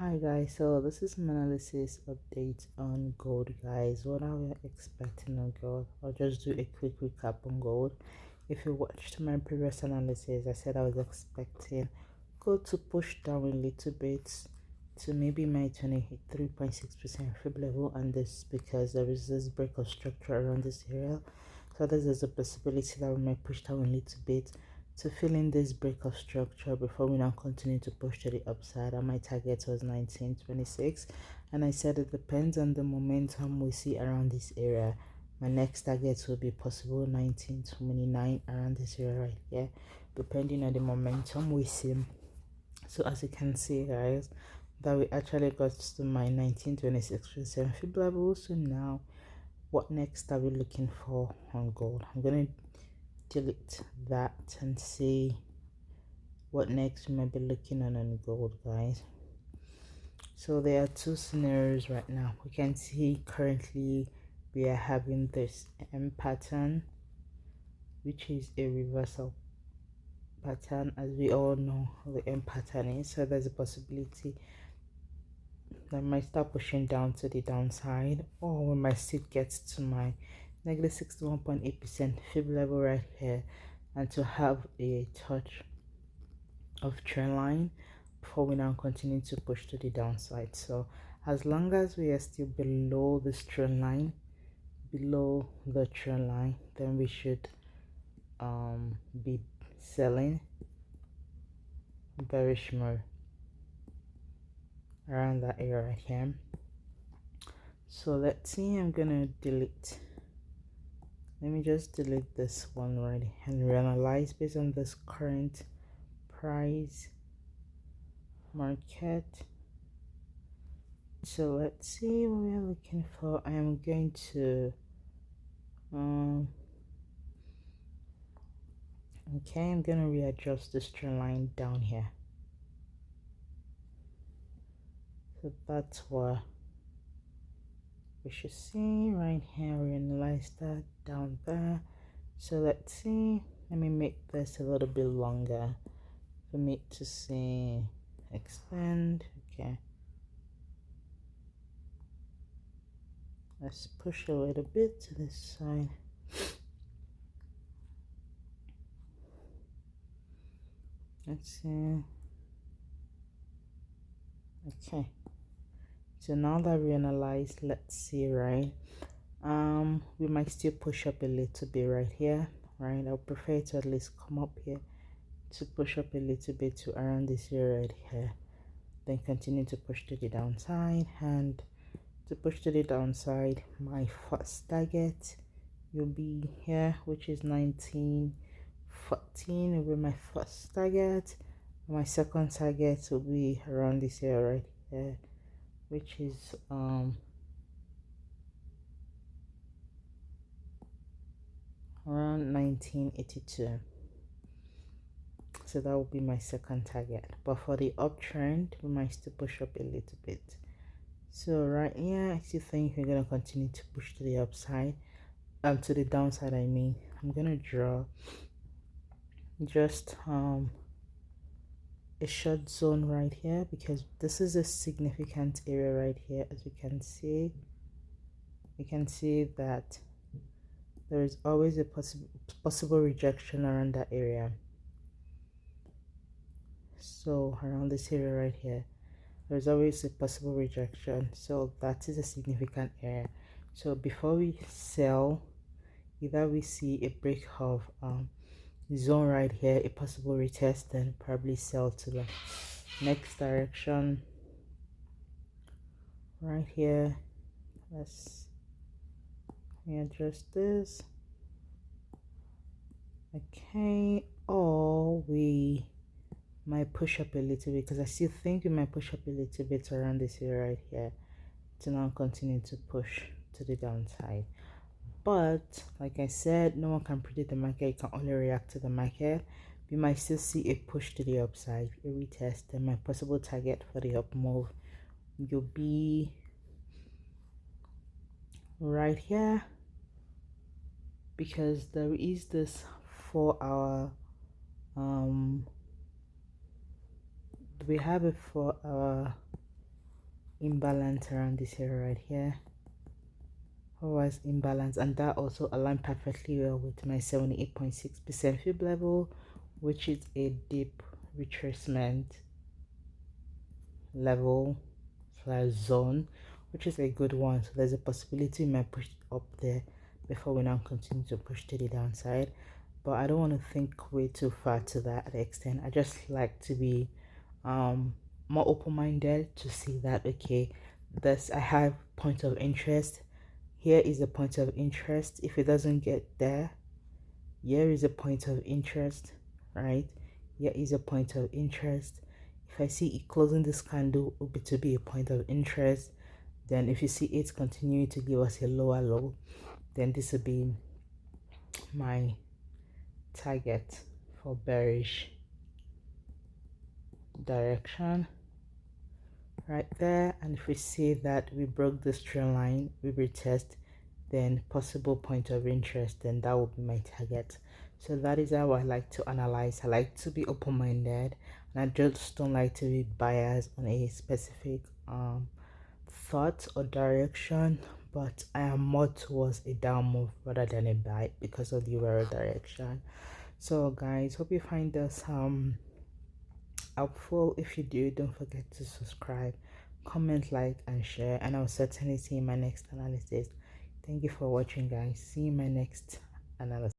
Hi guys, so this is my analysis update on gold, guys. What are we expecting on gold? I'll just do a quick recap on gold. If you watched my previous analysis, I said I was expecting gold to push down a little bit to maybe my 23.6% fib level, and this because there is this break of structure around this area. So there's a possibility that we might push down a little bit to fill in this break of structure before we now continue to push to the upside. And my target was 1926, and I said it depends on the momentum we see around this area. My next target will be possible 1929 around this area right here, depending on the momentum we see. So as you can see, guys, that we actually got to my 1926% fib level. So now what next are we looking for on gold? I'm gonna delete that and see what next we might be looking on gold, guys. So there are two scenarios right now. We can see currently we are having this M pattern, which is a reversal pattern, as we all know the M pattern is. So there's a possibility that might start pushing down to the downside, or we might still get to my negative 61.8% fib level right here, and to have a touch of trend line before we now continue to push to the downside. So as long as we are still below this trend line, then we should be selling bearish mode around that area right here. So let's see, I'm gonna delete, let me just delete this one right and reanalyze based on this current price market. So let's see what we are looking for. I am going to okay, I'm gonna readjust this trend line down here. So that's what we should see right here. Reanalyze that down there. So let's see, let me make this a little bit longer for me to see extend. Okay, let's push a little bit to this side. Let's see. Okay, so now that we analyze, let's see, right, we might still push up a little bit right here, right? I'll prefer to at least come up here to push up a little bit to around this area right here, then continue to push to the downside. And to push to the downside, my first target will be here, which is 1914 will be my first target. My second target will be around this area right here, which is around 1982. So that will be my second target. But for the uptrend, we might still push up a little bit. So right here, I still think we're gonna continue to push to the upside, to the downside. I mean, I'm gonna draw just a short zone right here, because this is a significant area right here. As you can see, you can see that there is always a possible rejection around that area. So around this area right here, there's always a possible rejection. So that is a significant area. So before we sell, either we see a break of zone right here, a possible retest, then probably sell to the next direction right here. Let's adjust this. Okay, or we might push up a little bit, because I still think we might push up a little bit around this area right here to now continue to push to the downside. But like I said, no one can predict the market, you can only react to the market. We might still see a push to the upside, a retest, and my possible target for the up move will be right here, because there is this 4-hour we have a 4-hour imbalance around this area right here. Otherwise imbalance, and that also aligned perfectly well with my 78.6% fib level, which is a deep retracement level slash zone, which is a good one. So there's a possibility we might push up there before we now continue to push to the downside, but I don't want to think way too far to that extent. I just like to be more open-minded to see that, okay, this, I have point of interest. Here is a point of interest. If it doesn't get there, here is a point of interest, right? Here is a point of interest. If I see it closing this candle to be a point of interest, then if you see it continuing to give us a lower low, then this will be my target for bearish direction right there. And if we see that we broke this trend line, we retest, then possible point of interest, then that will be my target. So that is how I like to analyze. I like to be open-minded, and I just don't like to be biased on a specific thought or direction, but I am more towards a down move rather than a buy because of the overall direction. So guys, hope you find this helpful. If you do, don't forget to subscribe, comment, like, and share, and I'll certainly see you in my next analysis. Thank you for watching, guys. See you in my next analysis.